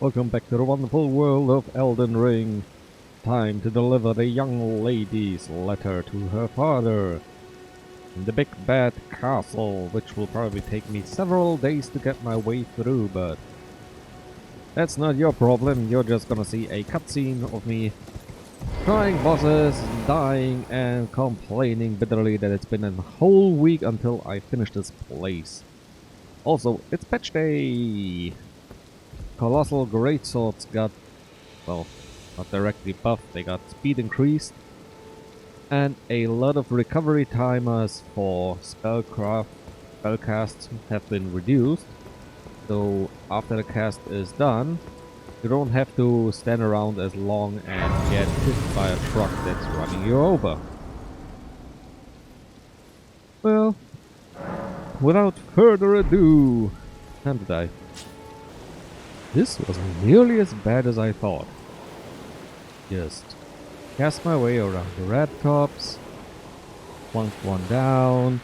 Welcome back to the wonderful world of Elden Ring. Time to deliver the young lady's letter to her father in the big bad castle, which will probably take me several days to get my way through, but that's not your problem. You're just gonna see a cutscene of me trying bosses, dying, and complaining bitterly that it's been a whole week until I finish this place. Also, it's patch day! Colossal greatswords got, well, not directly buffed, they got speed increased, and a lot of recovery timers for spellcasts have been reduced, so after the cast is done, you don't have to stand around as long and get hit by a truck that's running you over. Well, without further ado, time to die. This wasn't nearly as bad as I thought. Just cast my way around the red tops, plunk one down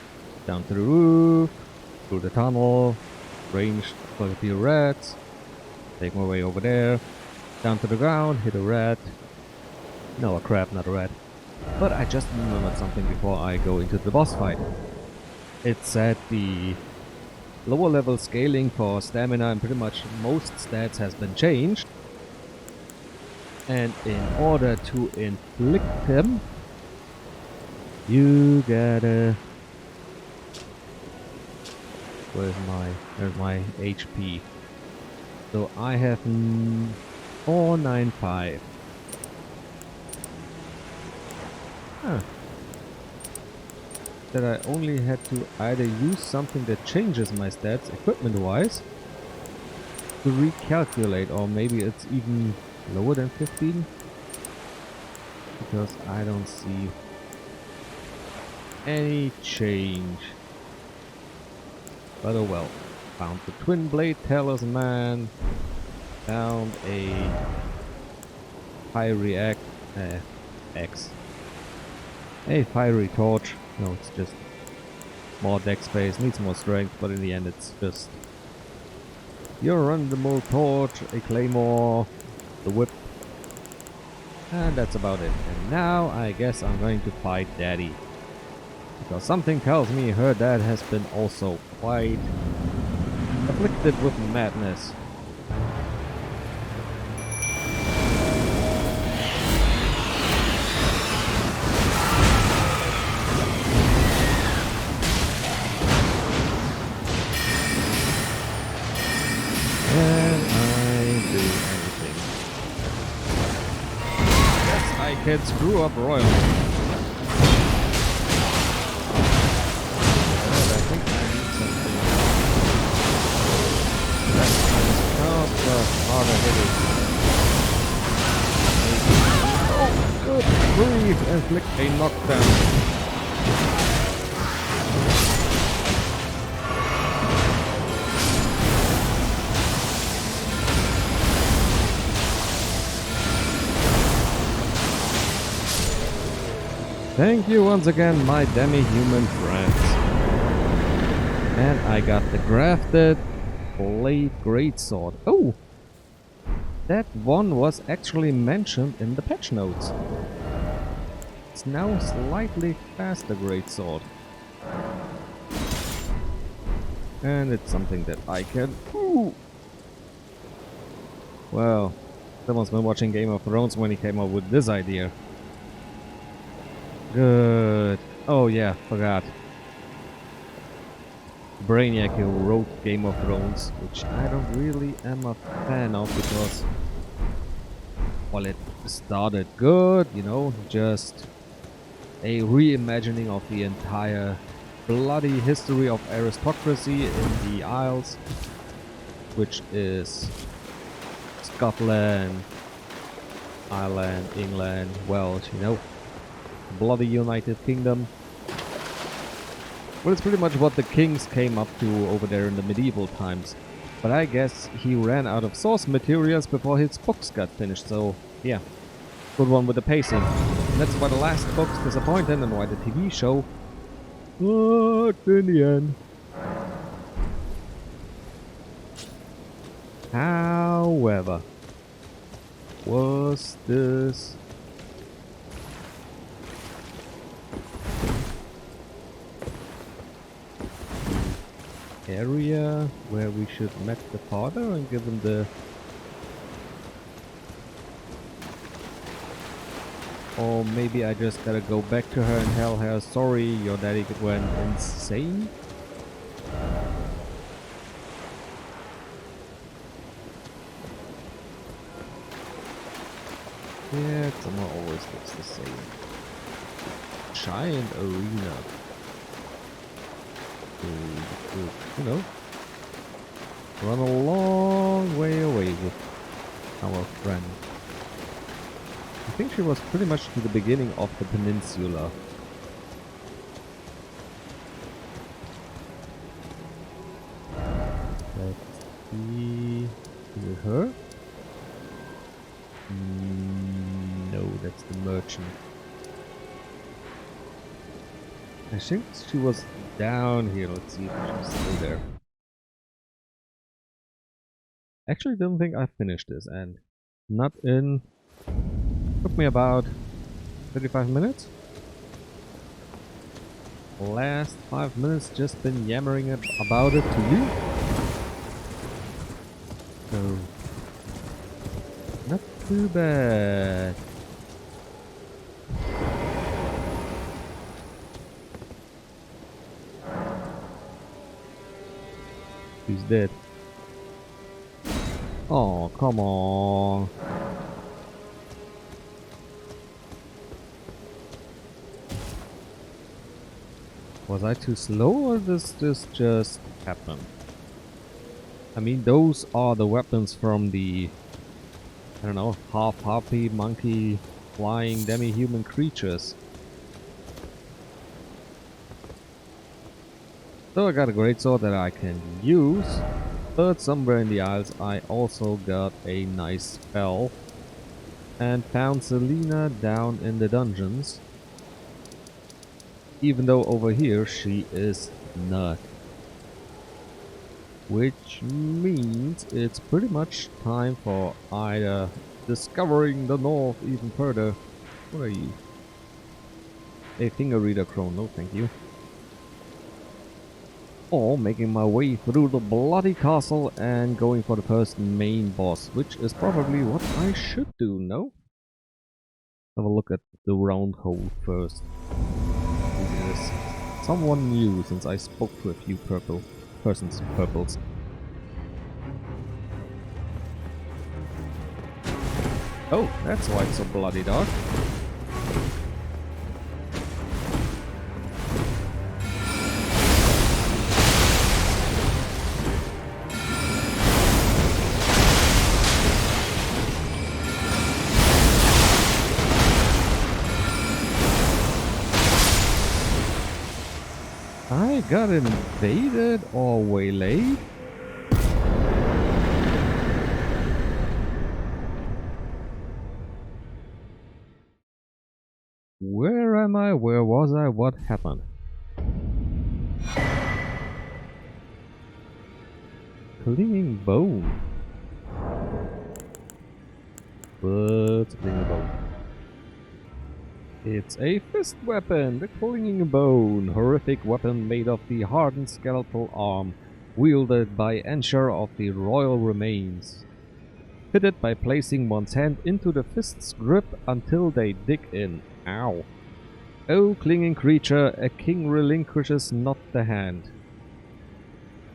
to the roof, through the tunnel, ranged for a few reds, take my way over there, down to the ground, hit a red. No, a crab, not a red. But I just remembered something before I go into the boss fight. It said the lower level scaling for stamina and pretty much most stats has been changed. And in order to inflict him, you gotta... There's my HP. So I have 495. Huh. That I only had to either use something that changes my stats equipment-wise to recalculate, or maybe it's even lower than 15, because I don't see any change. But oh well. Found the twin blade talisman, found a fiery a fiery torch. No, it's just more deck space, needs more strength, but in the end it's just your run-the-mill torch, a claymore, the whip, and that's about it. And now I guess I'm going to fight Daddy, because something tells me her dad has been also quite afflicted with madness. Can screw up royally. But I think I need something that's harder hitting. Oh, good grief! Inflict a knockdown. Thank you once again, my demi-human friends. And I got the grafted blade greatsword. Oh! That one was actually mentioned in the patch notes. It's now slightly faster greatsword. And it's something that I can... Ooh. Well, someone's been watching Game of Thrones when he came up with this idea. Good. Oh yeah, forgot. Brainiac who wrote Game of Thrones, which I don't really am a fan of because, well, it started good, you know, just a reimagining of the entire bloody history of aristocracy in the Isles, which is Scotland, Ireland, England, Wales, you know. Bloody United Kingdom. Well, it's pretty much what the kings came up to over there in the medieval times. But I guess he ran out of source materials before his books got finished, so yeah. Good one with the pacing. And that's why the last book's disappointed and why the TV show sucked in the end. However, was this area where we should meet the father and give him the... Or maybe I just gotta go back to her and tell her, sorry, your daddy went insane? Yeah, it somehow always looks the same. Giant arena. You know, run a long way away with our friend. I think she was pretty much to the beginning of the peninsula. Let's see. Is it her? No, that's the merchant. I think she was down here. Let's see if she's still there. Actually, don't think I finished this, and not in... Took me about 35 minutes. Last 5 minutes just been yammering about it to you. So, not too bad. He's dead. Oh, come on. Was I too slow, or does this just happen? I mean, those are the weapons from the, I don't know, half harpy, monkey, flying demi-human creatures. So I got a great sword that I can use, but somewhere in the Isles I also got a nice spell and found Selena down in the dungeons. Even though over here she is not. Which means it's pretty much time for either discovering the north even further. What are you? A finger reader crone, no thank you. Or making my way through the bloody castle and going for the first main boss, which is probably what I should do, no? Have a look at the round hole first. It is someone new since I spoke to a few purples. Oh, that's why it's so bloody dark. I got invaded or waylaid? Where am I? Where was I? What happened? Clinging bone. What's a clinging bone? It's a fist weapon, the clinging bone, horrific weapon made of the hardened skeletal arm, wielded by Ensure of the royal remains. Fitted by placing one's hand into the fist's grip until they dig in. Ow. O clinging creature, a king relinquishes not the hand.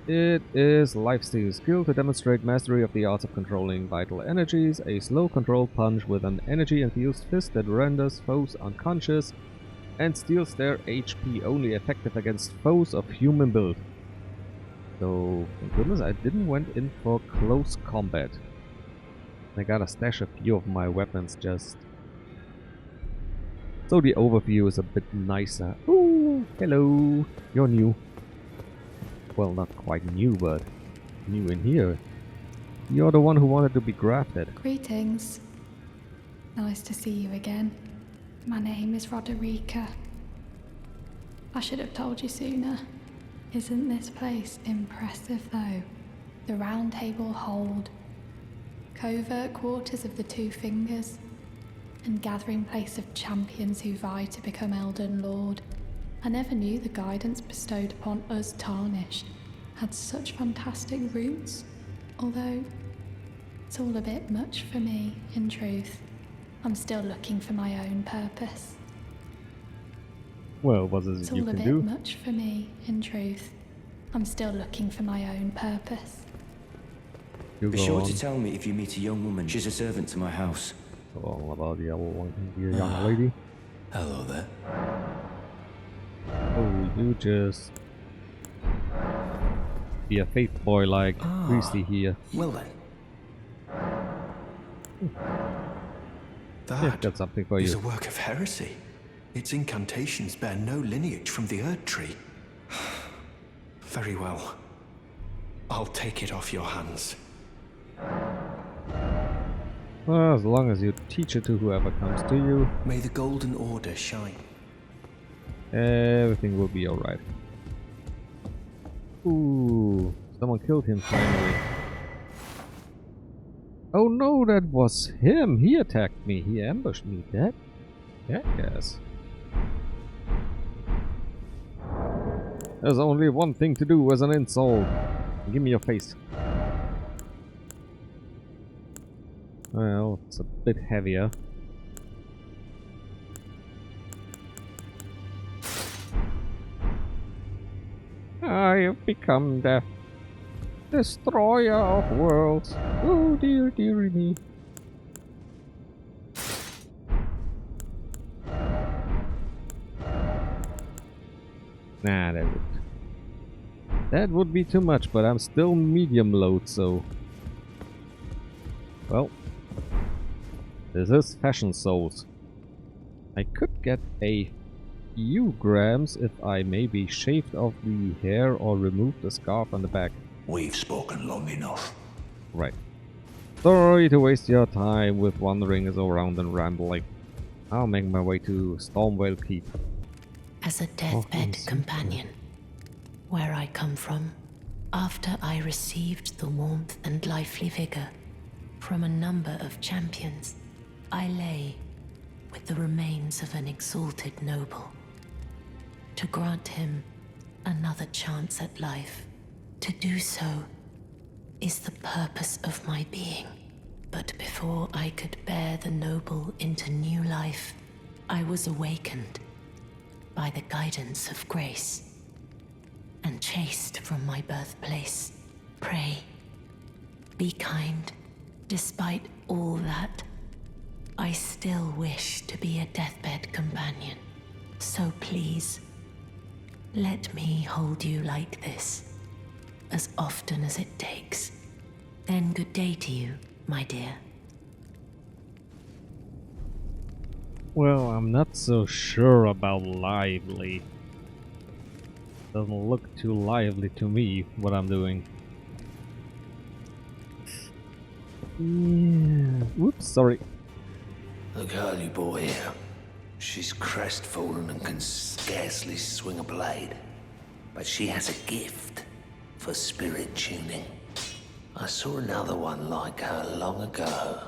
It is lifesteal skill to demonstrate mastery of the arts of controlling vital energies, a slow control punch with an energy-infused fist that renders foes unconscious and steals their HP, only effective against foes of human build. So, thank goodness I didn't went in for close combat. I gotta stash a few of my weapons just... so the overview is a bit nicer. Ooh, hello, you're new. Well, not quite new, but new in here. You're the one who wanted to be grafted. Greetings. Nice to see you again. My name is Roderica. I should have told you sooner. Isn't this place impressive though? The round table hold covert quarters of the Two Fingers, and gathering place of champions who vie to become Elden Lord. I never knew the guidance bestowed upon us tarnished had such fantastic roots, although it's all a bit much for me, in truth. I'm still looking for my own purpose. Well, what is It's it you all a can bit do? much for me, in truth. I'm still looking for my own purpose. You Be go sure on. to tell me if you meet a young woman. She's a servant to my house. Go on about the young lady. Hello there. Oh, you just be a faith boy like Greasy here. Well then. Yeah, That got something for is you. a work of heresy. Its incantations bear no lineage from the Erd Tree. Very well. I'll take it off your hands. Well, as long as you teach it to whoever comes to you, May the Golden Order shine. everything will be alright. Ooh, someone killed him finally. Oh no, that was him! He attacked me, he ambushed me. That jackass. There's only one thing to do as an insult. Give me your face. Well, it's a bit heavier. I have become the destroyer of worlds. Oh dear, dearie me. Nah, that would be too much, but I'm still medium load, so well, this is Fashion Souls. I could get a few grams if I maybe shaved off the hair or removed the scarf on the back. We've spoken long enough. Right. Sorry to waste your time with wandering around and rambling. I'll make my way to Stormvale Keep. As a deathbed yes. companion, where I come from, after I received the warmth and lively vigor from a number of champions, I lay with the remains of an exalted noble. To grant him another chance at life, to do so is the purpose of my being. But before I could bear the noble into new life, I was awakened by the guidance of grace and chased from my birthplace. Pray, be kind. Despite all that, I still wish to be a deathbed companion. So please, let me hold you like this, as often as it takes. Then good day to you, my dear. Well, I'm not so sure about lively. Doesn't look too lively to me, what I'm doing. Yeah. Whoops, sorry. The girly boy, she's crestfallen and can scarcely swing a blade. But she has a gift for spirit tuning. I saw another one like her long ago.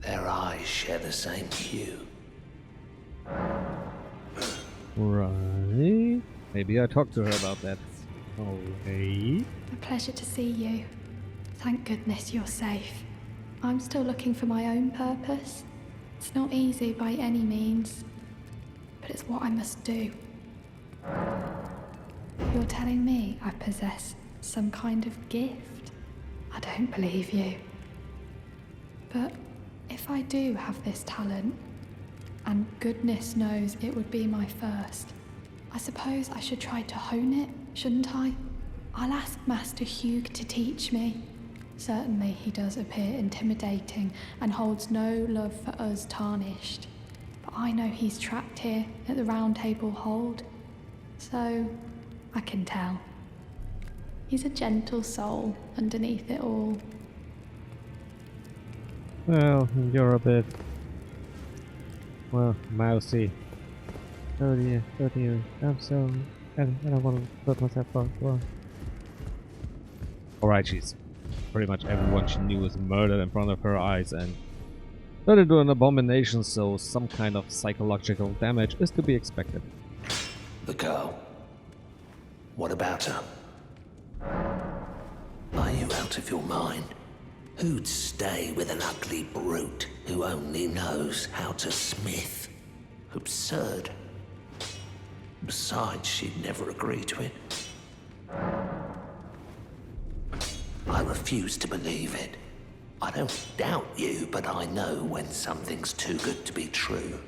Their eyes share the same hue. Right. Maybe I talked to her about that. Okay. A pleasure to see you. Thank goodness you're safe. I'm still looking for my own purpose. It's not easy by any means, but it's what I must do. You're telling me I possess some kind of gift? I don't believe you. But if I do have this talent, and goodness knows it would be my first, I suppose I should try to hone it, shouldn't I? I'll ask Master Hugh to teach me. Certainly he does appear intimidating and holds no love for us tarnished. But I know he's trapped here at the Round Table Hold, so I can tell. He's a gentle soul underneath it all. Well, you're a bit... well, mousy. Oh dear, I'm so... I don't want to put myself on. Well. Alright, jeez. pretty much everyone she knew was murdered in front of her eyes and turned into an abomination, so some kind of psychological damage is to be expected. The girl. What about her? Are you out of your mind? Who'd stay with an ugly brute who only knows how to smith? Absurd. Besides, she'd never agree to it. I refuse to believe it. I don't doubt you, but I know when something's too good to be true.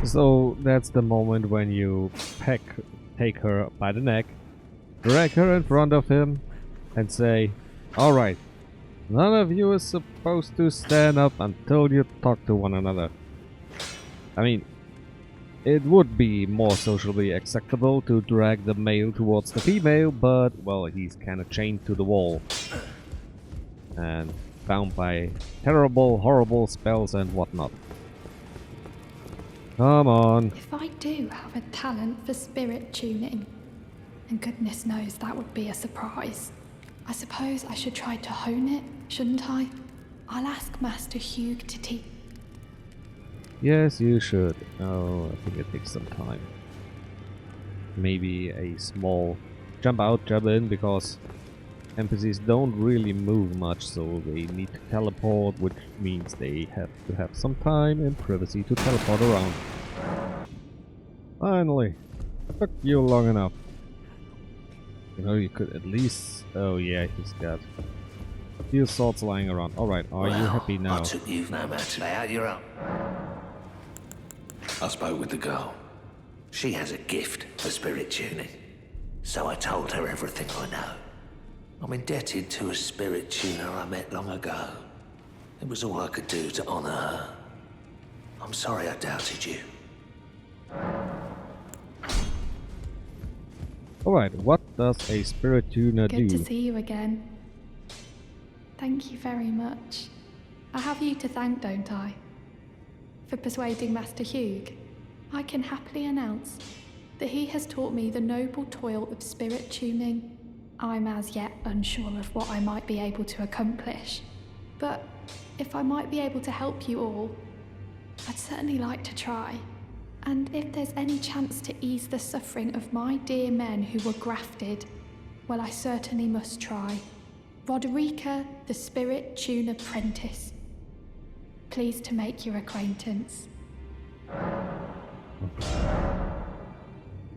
So that's the moment when you take her by the neck, drag her in front of him, and say, "Alright, none of you is supposed to stand up until you talk to one another." I mean, it would be more socially acceptable to drag the male towards the female, but, well, he's kinda chained to the wall. And bound by terrible, horrible spells and whatnot. Come on. If I do have a talent for spirit tuning, and goodness knows that would be a surprise, I suppose I should try to hone it, shouldn't I? I'll ask Master Hugh to teach. Yes, you should. Oh, I think it takes some time. Maybe a small jump out, jump in, because NPCs don't really move much, so they need to teleport, which means they have to have some time and privacy to teleport around. Finally! It took you long enough. You know, you could at least... Oh yeah, he's got a few swords lying around. Alright, are you happy now? I took you no matter how you're up. I spoke with the girl. She has a gift for spirit tuning, so I told her everything I know. I'm indebted to a spirit tuner I met long ago. It was all I could do to honor her. I'm sorry I doubted you. Alright, what does a spirit tuner do? Good to see you again. Thank you very much. I have you to thank, don't I? For persuading Master Hugh. I can happily announce that he has taught me the noble toil of spirit tuning. I'm as yet unsure of what I might be able to accomplish, but if I might be able to help you all, I'd certainly like to try. And if there's any chance to ease the suffering of my dear men who were grafted, well, I certainly must try. Roderica, the Spirit Tuner Apprentice. Pleased to make your acquaintance.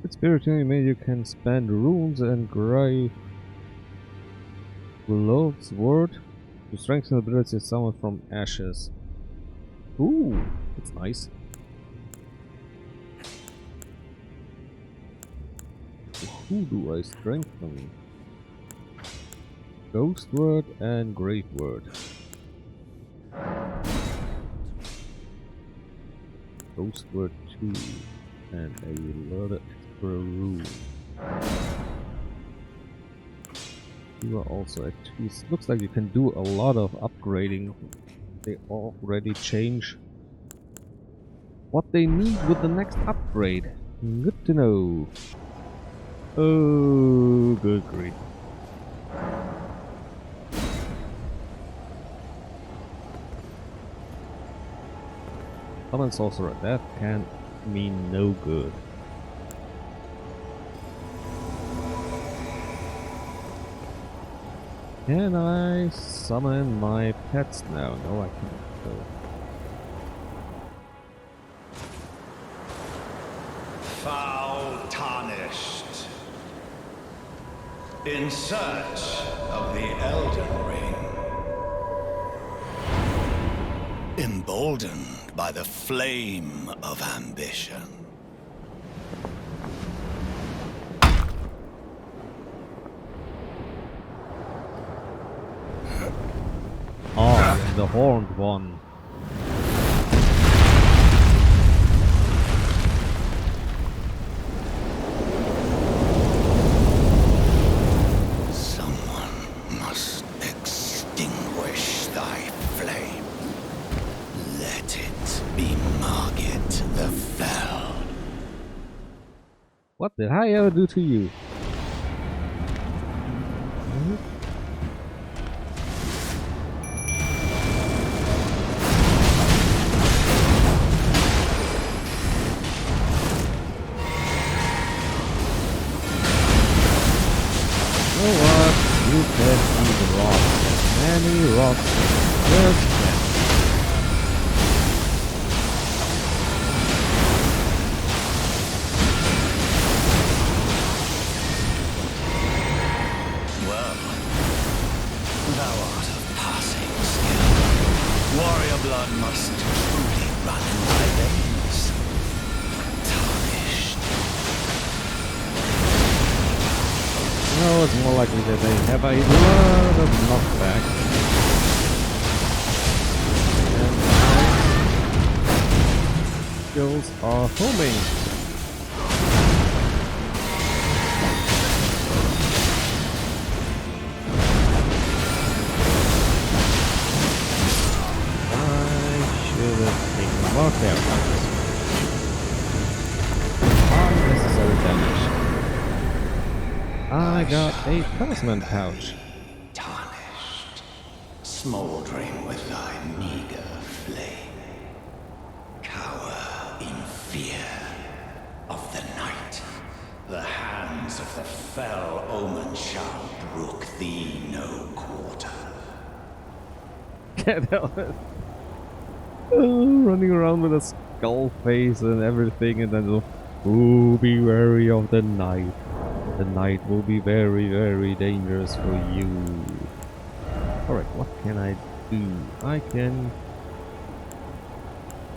With spirit tuning, you can spend runes and grave Glove's word to strengthen the ability of someone from ashes. Ooh, that's nice. So who do I strengthen? Ghost word and grave word. Ghost word 2 and a lot of extra rune. You are also at 2. Looks like you can do a lot of upgrading. They already change what they need with the next upgrade. Good to know. Oh, good grief. Summon sorcerer. That can mean no good. Can I summon my pets now? No, I can't. So. Foul tarnished. In search of the Elden Ring. Emboldened by the flame of ambition. Oh, the horned one. Someone must extinguish thy flame. Let it be Margit the Fell. What did I ever do to you? any rocks. Just Well, thou art of passing skill. Warrior blood must truly run in thy veins. Tarnished. no, it's more likely that they have a lot of knockback. And my skills are homing. More fair punches. Unnecessary damage. I got a talisman pouch. Tarnished. Smoldering with thy meager flame. Cower in fear of the night. The hands of the fell omen shall brook thee no quarter. Get out of it. Running around with a skull face and everything, and then ooh, be wary of the night. The night will be very, very dangerous for you. Alright, what can I do? I can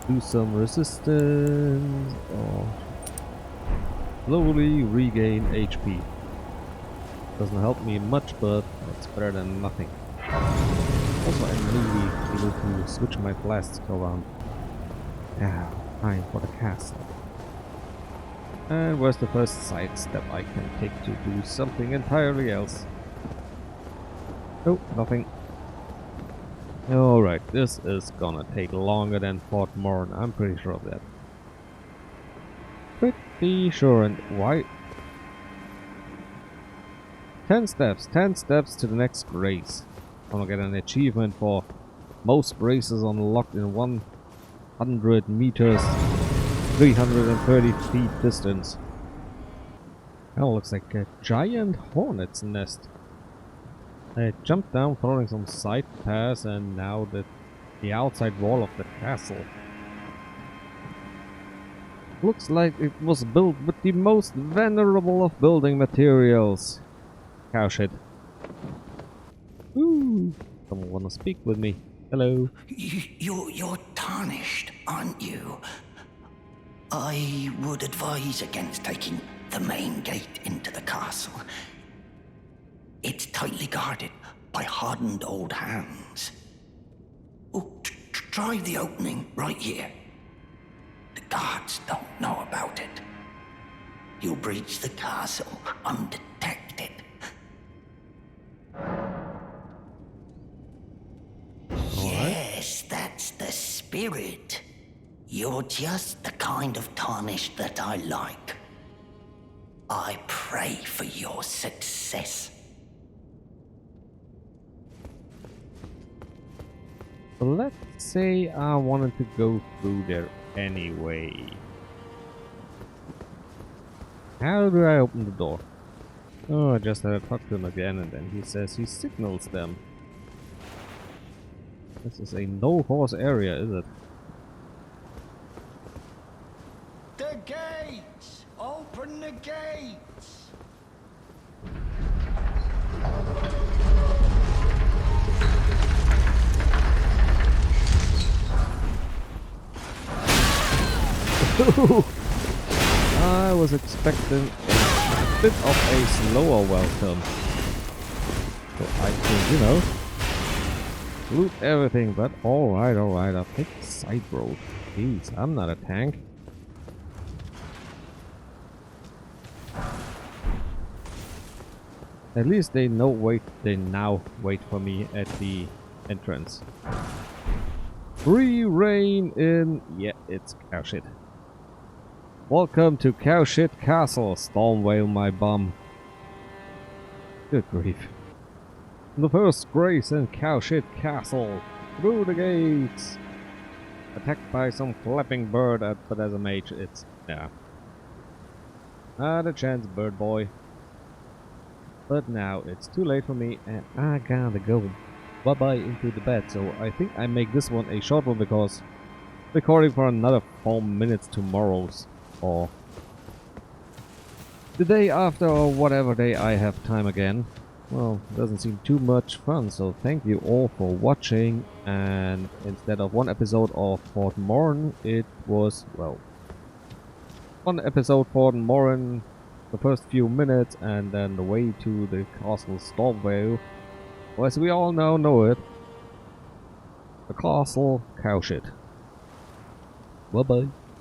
do some resistance or slowly regain HP. Doesn't help me much, but it's better than nothing. Also, I'm really able to switch my blasts around. Now, time for the castle. And where's the first side step I can take to do something entirely else? Oh, nothing. Alright, this is gonna take longer than Fort Morne, I'm pretty sure of that. Pretty sure, and why? 10 steps to the next race. I'm gonna get an achievement for most races unlocked in 100 meters, 330 feet distance. That looks like a giant hornet's nest. I jumped down following some side paths, and now the outside wall of the castle looks like it was built with the most venerable of building materials. Cow shit. Ooh, someone wanna speak with me. Hello. You're tarnished, aren't you? I would advise against taking the main gate into the castle. It's tightly guarded by hardened old hands. Oh, try the opening right here. The guards don't know about it. You'll breach the castle undetected. Yes, that's the spirit. You're just the kind of tarnished that I like. I pray for your success. Let's say I wanted to go through there anyway. How do I open the door? Oh, I just had to talk to him again, and then he says he signals them. This is a no-horse area, is it? The gates! Open the gates! I was expecting a bit of a slower welcome. So I can, you know, loot everything, but alright, I'll take the side road. Jeez, I'm not a tank. At least they now wait for me at the entrance. Free reign in... yeah, it's cow shit. Welcome to Cow Shit Castle, Stormvale my bum. Good grief. The first grace in Cow Shit Castle. Through the gates. Attacked by some flapping bird, but as a mage it's... yeah. Not a chance, bird boy. But now it's too late for me and I gotta go bye-bye into the bed. So I think I make this one a short one because recording for another 4 minutes tomorrow's or the day after or whatever day I have time again. Well, doesn't seem too much fun, so thank you all for watching, and instead of one episode of Fort Morne, it was, well, one episode Fort Morne, the first few minutes, and then the way to the castle Stormvale. Well, as we all now know it, the castle cow shit. Bye bye.